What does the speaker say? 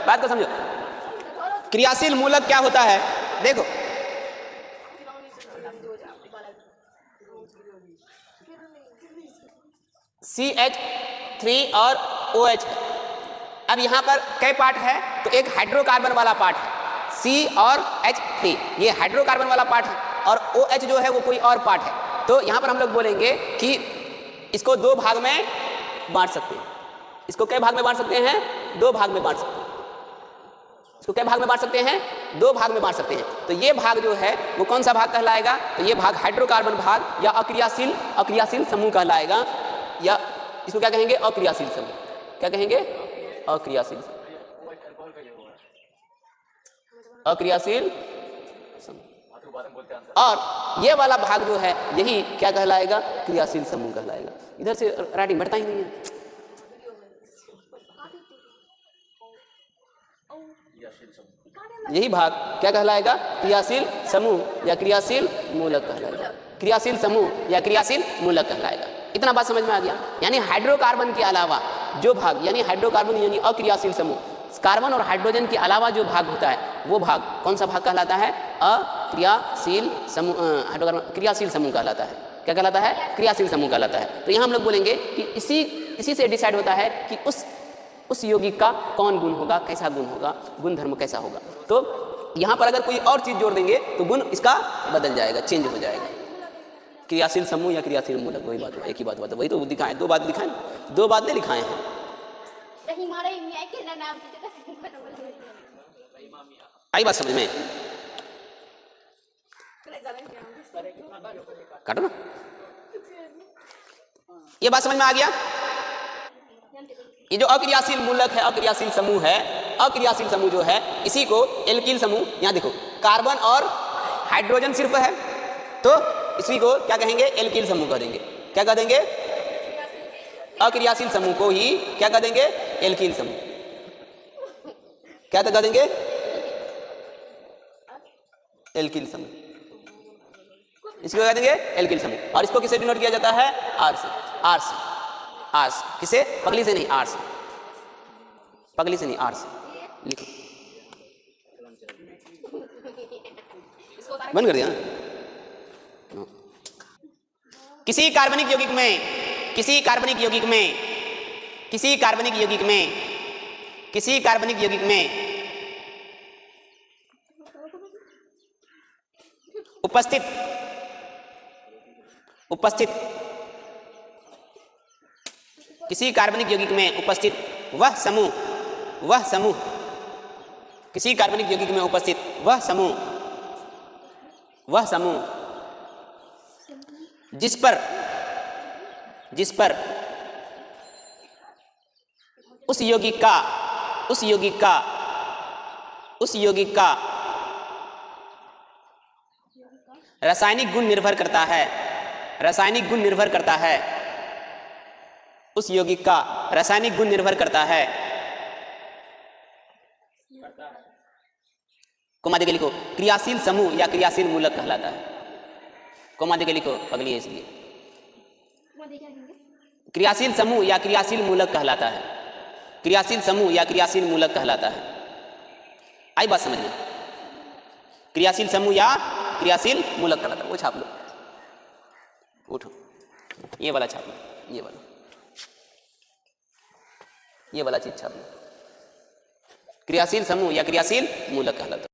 बात को समझो। क्रियाशील मूलक क्या होता है, देखो CH3 और OH है। अब यहाँ पर कई पार्ट है, तो एक हाइड्रोकार्बन वाला पार्ट है C और H3, ये हाइड्रोकार्बन वाला पार्ट है, और OH जो है वो कोई और पार्ट है। तो यहाँ पर हम लोग बोलेंगे कि इसको दो भाग में बांट सकते हैं। इसको कई भाग में बांट सकते हैं, दो भाग में बांट सकते हैं। इसको कई भाग में बांट सकते हैं, दो भाग में बांट सकते हैं। तो ये भाग जो है वो कौन सा भाग कहलाएगा, तो ये भाग हाइड्रोकार्बन भाग या अक्रियाशील समूह कहलाएगा, या इसको क्या कहेंगे, अक्रियाशील समूह। क्या कहेंगे, अक्रियाशील समूह। और ये वाला भाग जो है यही क्या कहलाएगा, क्रियाशील समूह कहलाएगा। इधर से राइटिंग बढ़ता ही नहीं है। यही भाग क्या कहलाएगा, क्रियाशील समूह या क्रियाशील मूलक कहलाएगा। क्रियाशील समूह या क्रियाशील मूलक कहलाएगा। इतना बात समझ में आ गया। यानी हाइड्रोकार्बन के अलावा जो भाग, यानी हाइड्रोकार्बन यानी अक्रियाशील समूह, कार्बन और हाइड्रोजन के अलावा जो भाग होता है वो भाग कौन सा भाग कहलाता है, अक्रियाशील समूह, हाइड्रोकार्बन क्रियाशील समूह कहलाता है। क्या कहलाता है, क्रियाशील समूह कहलाता है। तो यहाँ हम लोग बोलेंगे कि इसी से डिसाइड होता है कि उस यौगिक का कौन गुण होगा, कैसा गुण होगा, गुण धर्म कैसा होगा। तो यहाँ पर अगर कोई और चीज जोड़ देंगे तो गुण इसका बदल जाएगा, चेंज हो जाएगा। क्रियाशील समूह या क्रियाशील मूलक, वही बात, एक ही बात, वही तो दिखाएं, दो बात दिखाएं, दो बातें लिखाए हैं। आई बात समझ में, काटो ना, ये बात समझ में आ गया। ये जो अक्रियाशील मूलक है, अक्रियाशील समूह है, अक्रियाशील समूह जो है इसी को एल्किल समूह, यहाँ देखो कार्बन और हाइड्रोजन सिर्फ है तो इसी को क्या कहेंगे, एल्किल समूह कह देंगे। क्या कह देंगे, अक्रियाशील समूह को ही क्या कह देंगे, एल्किल समूह। क्या कह देंगे, एल्किल समूह। इसको कह देंगे एल्किल समूह। और इसको किससे डिनोट किया जाता है, आर से। आर से, आर से, किसे, पगली से नहीं, आर से, पगली से नहीं, आर से लिखो। बंद कर दिया ना। किसी कार्बनिक यौगिक में, किसी कार्बनिक यौगिक में, किसी कार्बनिक यौगिक में, किसी कार्बनिक यौगिक में उपस्थित किसी कार्बनिक यौगिक में उपस्थित वह समूह, किसी कार्बनिक यौगिक में उपस्थित वह समूह जिस पर उस यौगिक का रासायनिक गुण निर्भर करता है, रासायनिक गुण निर्भर करता है, उस यौगिक का रासायनिक गुण निर्भर करता है। कोमा देके लिखो, क्रियाशील समूह या क्रियाशील मूलक कहलाता है। कोमा देके लिखो, अगली है इसलिए। क्रियाशील समूह या क्रियाशील मूलक कहलाता है। क्रियाशील समूह या क्रियाशील मूलक कहलाता है। आई बात समझ में, क्रियाशील समूह या क्रियाशील मूलक कहलाता है। वो छाप लो, उठो, ये वाला छाप लो, ये वाला चीज छाप लो। क्रियाशील समूह या क्रियाशील मूलक कहलाता है।